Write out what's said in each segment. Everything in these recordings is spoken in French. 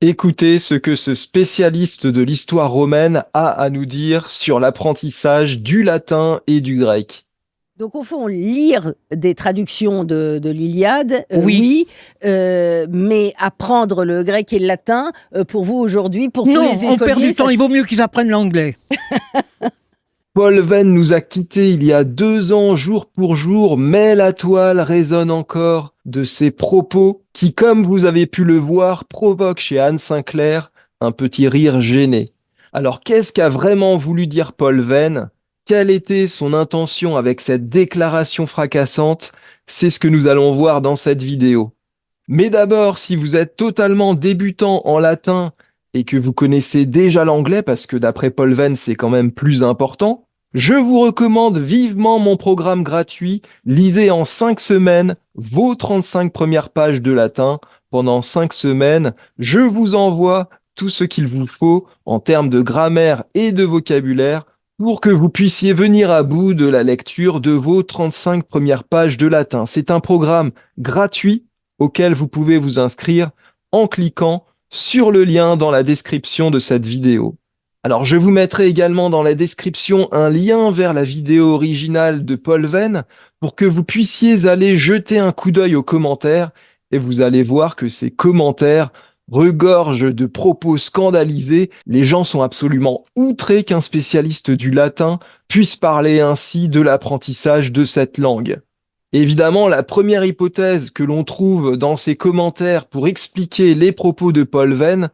Écoutez ce que ce spécialiste de l'histoire romaine a à nous dire sur l'apprentissage du latin et du grec. Donc, au fond, lire des traductions de l'Iliade, Oui. oui, mais apprendre le grec et le latin, pour vous aujourd'hui, pour tous Non, les on perd écoliers, du temps. Il vaut mieux qu'ils apprennent l'anglais. Paul Venn nous a quittés il y a 2 ans jour pour jour, mais la toile résonne encore de ses propos qui, comme vous avez pu le voir, provoquent chez Anne Sinclair un petit rire gêné. Alors qu'est-ce qu'a vraiment voulu dire Paul Venn? Quelle était son intention avec cette déclaration fracassante? C'est ce que nous allons voir dans cette vidéo. Mais d'abord, si vous êtes totalement débutant en latin et que vous connaissez déjà l'anglais, parce que d'après Paul Venn, c'est quand même plus important, je vous recommande vivement mon programme gratuit. Lisez en 5 semaines vos 35 premières pages de latin. Pendant 5 semaines, je vous envoie tout ce qu'il vous faut en termes de grammaire et de vocabulaire pour que vous puissiez venir à bout de la lecture de vos 35 premières pages de latin. C'est un programme gratuit auquel vous pouvez vous inscrire en cliquant sur le lien dans la description de cette vidéo. Alors, je vous mettrai également dans la description un lien vers la vidéo originale de Paul Venn pour que vous puissiez aller jeter un coup d'œil aux commentaires et vous allez voir que ces commentaires regorgent de propos scandalisés. Les gens sont absolument outrés qu'un spécialiste du latin puisse parler ainsi de l'apprentissage de cette langue. Évidemment, la première hypothèse que l'on trouve dans ces commentaires pour expliquer les propos de Paul Venn,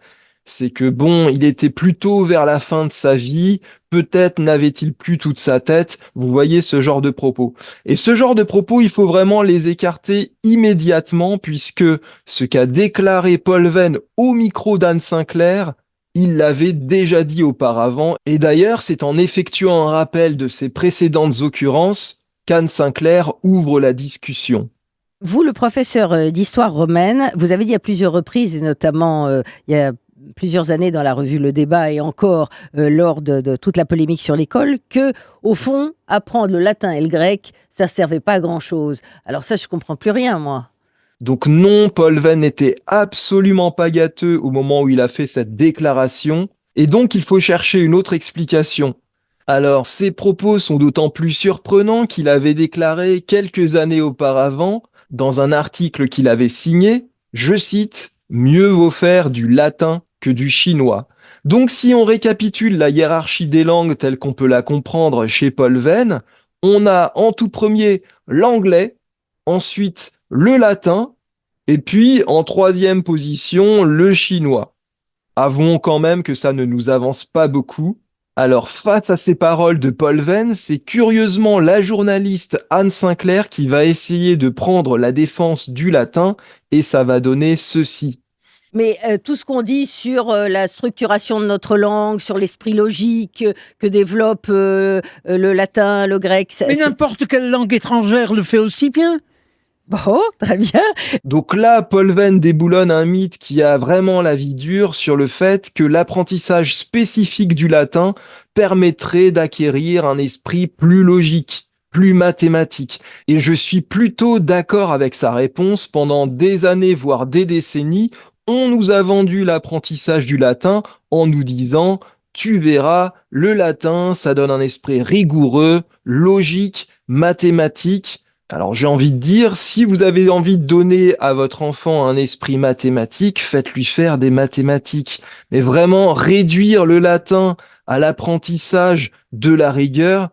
c'est que bon, il était plutôt vers la fin de sa vie, peut-être n'avait-il plus toute sa tête, vous voyez ce genre de propos. Et ce genre de propos, il faut vraiment les écarter immédiatement, puisque ce qu'a déclaré Paul Venn au micro d'Anne Sinclair, il l'avait déjà dit auparavant, et d'ailleurs, c'est en effectuant un rappel de ses précédentes occurrences qu'Anne Sinclair ouvre la discussion. Vous, le professeur d'histoire romaine, vous avez dit à plusieurs reprises, et notamment il y a plusieurs années dans la revue Le Débat et encore lors de toute la polémique sur l'école, que au fond, apprendre le latin et le grec, ça ne servait pas à grand-chose. Alors ça, je comprends plus rien, moi. Donc non, Paul Venn n'était absolument pas gâteux au moment où il a fait cette déclaration, et donc il faut chercher une autre explication. Alors, ces propos sont d'autant plus surprenants qu'il avait déclaré quelques années auparavant, dans un article qu'il avait signé, je cite, mieux vaut faire du latin que du chinois. Donc, si on récapitule la hiérarchie des langues telle qu'on peut la comprendre chez Paul Venn, on a en tout premier l'anglais, ensuite le latin, et puis en troisième position le chinois. Avouons quand même que ça ne nous avance pas beaucoup. Alors, face à ces paroles de Paul Venn, c'est curieusement la journaliste Anne Sinclair qui va essayer de prendre la défense du latin, et ça va donner ceci. Mais tout ce qu'on dit sur la structuration de notre langue, sur l'esprit logique que développe le latin, le grec, Mais n'importe quelle langue étrangère le fait aussi bien. Bon, très bien. Donc là, Paul Venn déboulonne un mythe qui a vraiment la vie dure sur le fait que l'apprentissage spécifique du latin permettrait d'acquérir un esprit plus logique, plus mathématique. Et je suis plutôt d'accord avec sa réponse. Pendant des années, voire des décennies, on nous a vendu l'apprentissage du latin en nous disant, tu verras, le latin, ça donne un esprit rigoureux, logique, mathématique. Alors j'ai envie de dire, si vous avez envie de donner à votre enfant un esprit mathématique, faites-lui faire des mathématiques. Mais vraiment, réduire le latin à l'apprentissage de la rigueur,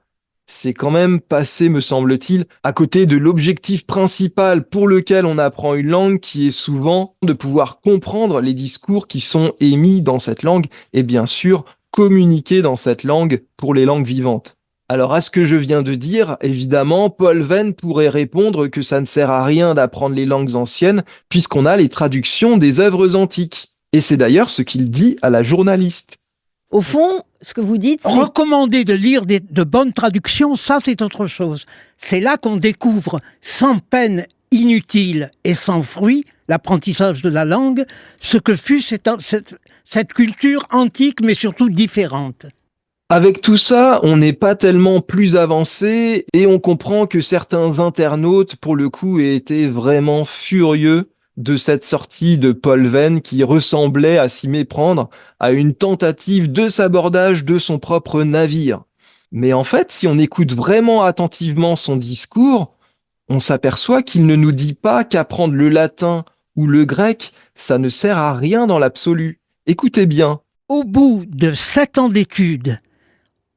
c'est quand même passer, me semble-t-il, à côté de l'objectif principal pour lequel on apprend une langue, qui est souvent de pouvoir comprendre les discours qui sont émis dans cette langue et bien sûr communiquer dans cette langue pour les langues vivantes. Alors à ce que je viens de dire, évidemment, Paul Venn pourrait répondre que ça ne sert à rien d'apprendre les langues anciennes puisqu'on a les traductions des œuvres antiques. Et c'est d'ailleurs ce qu'il dit à la journaliste. Au fond, ce que vous dites, c'est... Recommander de lire de bonnes traductions, ça c'est autre chose. C'est là qu'on découvre, sans peine inutile et sans fruit, l'apprentissage de la langue, ce que fut cette culture antique, mais surtout différente. Avec tout ça, on n'est pas tellement plus avancé et on comprend que certains internautes, pour le coup, aient été vraiment furieux de cette sortie de Paul Venn qui ressemblait à s'y méprendre à une tentative de sabordage de son propre navire. Mais en fait, si on écoute vraiment attentivement son discours, on s'aperçoit qu'il ne nous dit pas qu'apprendre le latin ou le grec, ça ne sert à rien dans l'absolu. Écoutez bien. Au bout de 7 ans d'études,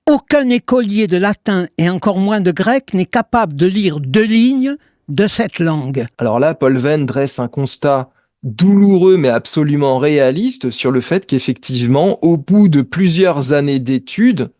aucun écolier de latin et encore moins de grec n'est capable de lire 2 lignes de cette langue. Alors là, Paul Venn dresse un constat douloureux mais absolument réaliste sur le fait qu'effectivement, au bout de plusieurs années d'études,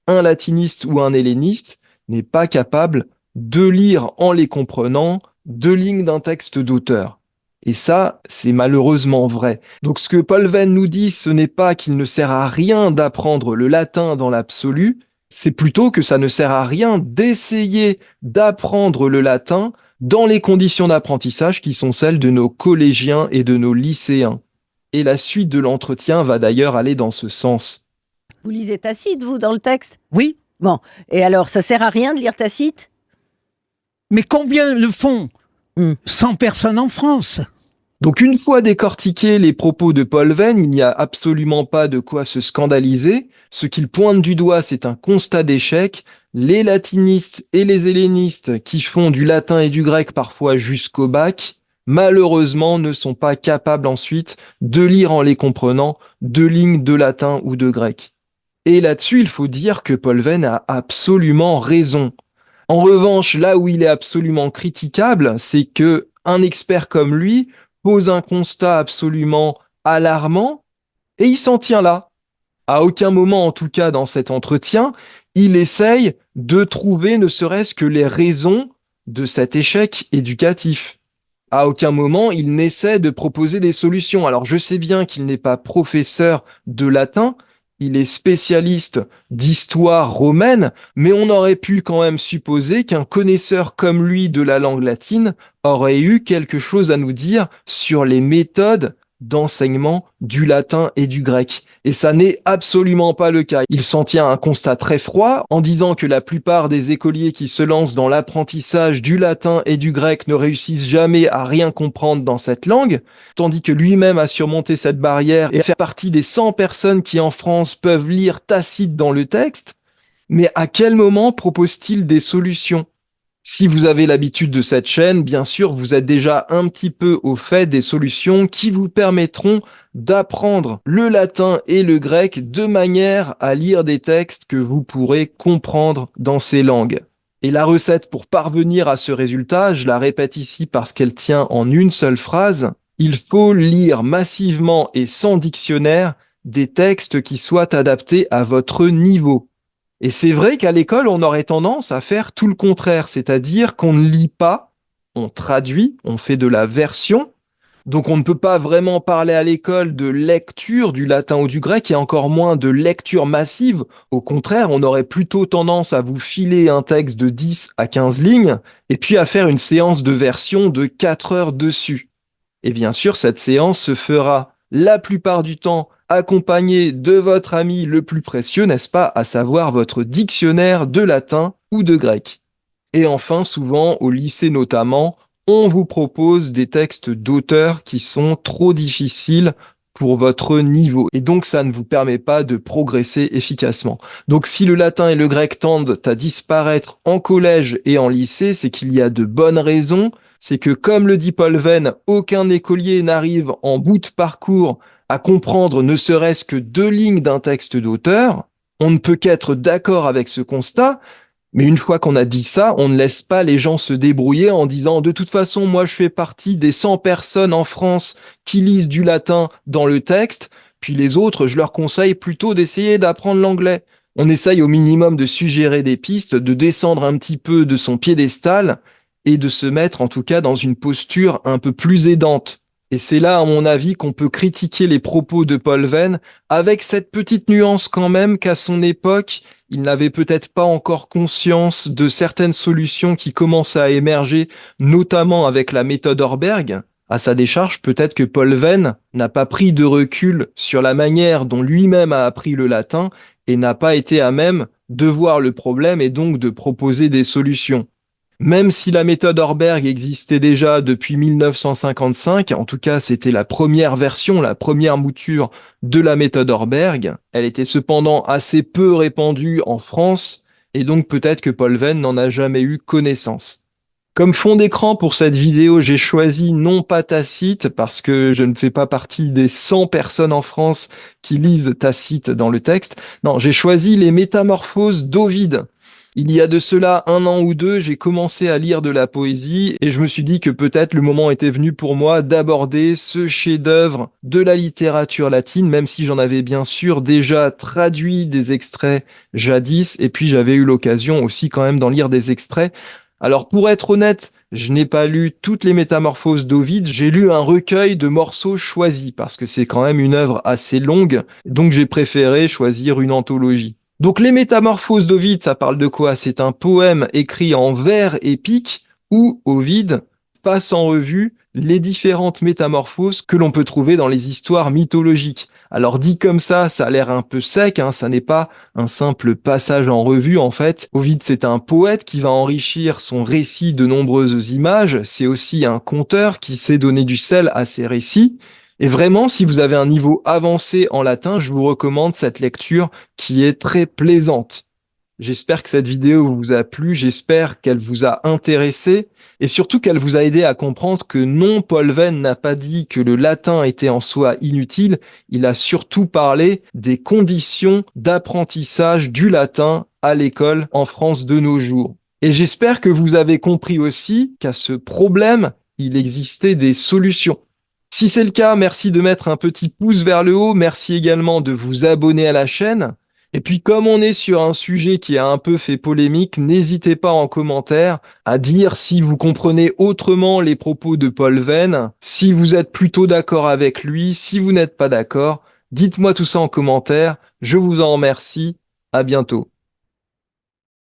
un latiniste ou un helléniste n'est pas capable de lire en les comprenant 2 lignes d'un texte d'auteur. Et ça, c'est malheureusement vrai. Donc ce que Paul Venn nous dit, ce n'est pas qu'il ne sert à rien d'apprendre le latin dans l'absolu, c'est plutôt que ça ne sert à rien d'essayer d'apprendre le latin dans les conditions d'apprentissage qui sont celles de nos collégiens et de nos lycéens. Et la suite de l'entretien va d'ailleurs aller dans ce sens. Vous lisez Tacite, vous, dans le texte? Oui, Bon, et alors, ça sert à rien de lire Tacite? mais combien le font 100 personnes en France. Donc une fois décortiqués les propos de Paul Venn, il n'y a absolument pas de quoi se scandaliser. Ce qu'il pointe du doigt, c'est un constat d'échec. Les latinistes et les hellénistes qui font du latin et du grec parfois jusqu'au bac, malheureusement ne sont pas capables ensuite de lire en les comprenant 2 lignes de latin ou de grec. Et là-dessus, il faut dire que Paul Venn a absolument raison. En revanche, là où il est absolument critiquable, c'est que un expert comme lui pose un constat absolument alarmant et il s'en tient là. À aucun moment, en tout cas dans cet entretien, il essaye de trouver ne serait-ce que les raisons de cet échec éducatif. À aucun moment, il n'essaie de proposer des solutions. Alors je sais bien qu'il n'est pas professeur de latin, il est spécialiste d'histoire romaine, mais on aurait pu quand même supposer qu'un connaisseur comme lui de la langue latine aurait eu quelque chose à nous dire sur les méthodes d'enseignement du latin et du grec. Et ça n'est absolument pas le cas. Il s'en tient à un constat très froid en disant que la plupart des écoliers qui se lancent dans l'apprentissage du latin et du grec ne réussissent jamais à rien comprendre dans cette langue, tandis que lui-même a surmonté cette barrière et fait partie des 100 personnes qui en France peuvent lire Tacite dans le texte. Mais à quel moment propose-t-il des solutions ? Si vous avez l'habitude de cette chaîne, bien sûr, vous êtes déjà un petit peu au fait des solutions qui vous permettront d'apprendre le latin et le grec de manière à lire des textes que vous pourrez comprendre dans ces langues. Et la recette pour parvenir à ce résultat, je la répète ici parce qu'elle tient en une seule phrase, il faut lire massivement et sans dictionnaire des textes qui soient adaptés à votre niveau. Et c'est vrai qu'à l'école, on aurait tendance à faire tout le contraire, c'est-à-dire qu'on ne lit pas, on traduit, on fait de la version. Donc on ne peut pas vraiment parler à l'école de lecture du latin ou du grec et encore moins de lecture massive. Au contraire, on aurait plutôt tendance à vous filer un texte de 10 à 15 lignes et puis à faire une séance de version de 4 heures dessus. Et bien sûr, cette séance se fera la plupart du temps accompagné de votre ami le plus précieux, n'est-ce pas, à savoir votre dictionnaire de latin ou de grec. Et enfin, souvent, au lycée notamment, on vous propose des textes d'auteurs qui sont trop difficiles pour votre niveau. Et donc, ça ne vous permet pas de progresser efficacement. Donc, si le latin et le grec tendent à disparaître en collège et en lycée, c'est qu'il y a de bonnes raisons. C'est que, comme le dit Paul Venn, aucun écolier n'arrive en bout de parcours à comprendre ne serait-ce que 2 lignes d'un texte d'auteur. On ne peut qu'être d'accord avec ce constat, mais une fois qu'on a dit ça, on ne laisse pas les gens se débrouiller en disant « de toute façon, moi je fais partie des 100 personnes en France qui lisent du latin dans le texte, puis les autres, je leur conseille plutôt d'essayer d'apprendre l'anglais ». On essaye au minimum de suggérer des pistes, de descendre un petit peu de son piédestal et de se mettre en tout cas dans une posture un peu plus aidante. Et c'est là, à mon avis, qu'on peut critiquer les propos de Paul Venn, avec cette petite nuance quand même qu'à son époque, il n'avait peut-être pas encore conscience de certaines solutions qui commencent à émerger, notamment avec la méthode Orberg. À sa décharge, peut-être que Paul Venn n'a pas pris de recul sur la manière dont lui-même a appris le latin et n'a pas été à même de voir le problème et donc de proposer des solutions. Même si la méthode Horberg existait déjà depuis 1955, en tout cas c'était la première version, la première mouture de la méthode Horberg, elle était cependant assez peu répandue en France, et donc peut-être que Paul Venn n'en a jamais eu connaissance. Comme fond d'écran pour cette vidéo, j'ai choisi non pas Tacite, parce que je ne fais pas partie des 100 personnes en France qui lisent Tacite dans le texte. Non, j'ai choisi les Métamorphoses d'Ovide. Il y a de cela 1 an ou 2, j'ai commencé à lire de la poésie et je me suis dit que peut-être le moment était venu pour moi d'aborder ce chef-d'œuvre de la littérature latine, même si j'en avais bien sûr déjà traduit des extraits jadis, et puis j'avais eu l'occasion aussi quand même d'en lire des extraits. Alors pour être honnête, je n'ai pas lu toutes les Métamorphoses d'Ovide, j'ai lu un recueil de morceaux choisis, parce que c'est quand même une œuvre assez longue, donc j'ai préféré choisir une anthologie. Donc les Métamorphoses d'Ovide, ça parle de quoi? C'est un poème écrit en vers épiques où Ovide passe en revue les différentes métamorphoses que l'on peut trouver dans les histoires mythologiques. Alors dit comme ça a l'air un peu sec, hein, ça n'est pas un simple passage en revue en fait. Ovide, c'est un poète qui va enrichir son récit de nombreuses images, c'est aussi un conteur qui sait donner du sel à ses récits. Et vraiment, si vous avez un niveau avancé en latin, je vous recommande cette lecture qui est très plaisante. J'espère que cette vidéo vous a plu, j'espère qu'elle vous a intéressé et surtout qu'elle vous a aidé à comprendre que non, Paul Venn n'a pas dit que le latin était en soi inutile, il a surtout parlé des conditions d'apprentissage du latin à l'école en France de nos jours. Et j'espère que vous avez compris aussi qu'à ce problème, il existait des solutions. Si c'est le cas, merci de mettre un petit pouce vers le haut, merci également de vous abonner à la chaîne. Et puis comme on est sur un sujet qui a un peu fait polémique, n'hésitez pas en commentaire à dire si vous comprenez autrement les propos de Paul Venn, si vous êtes plutôt d'accord avec lui, si vous n'êtes pas d'accord. Dites-moi tout ça en commentaire, je vous en remercie, à bientôt.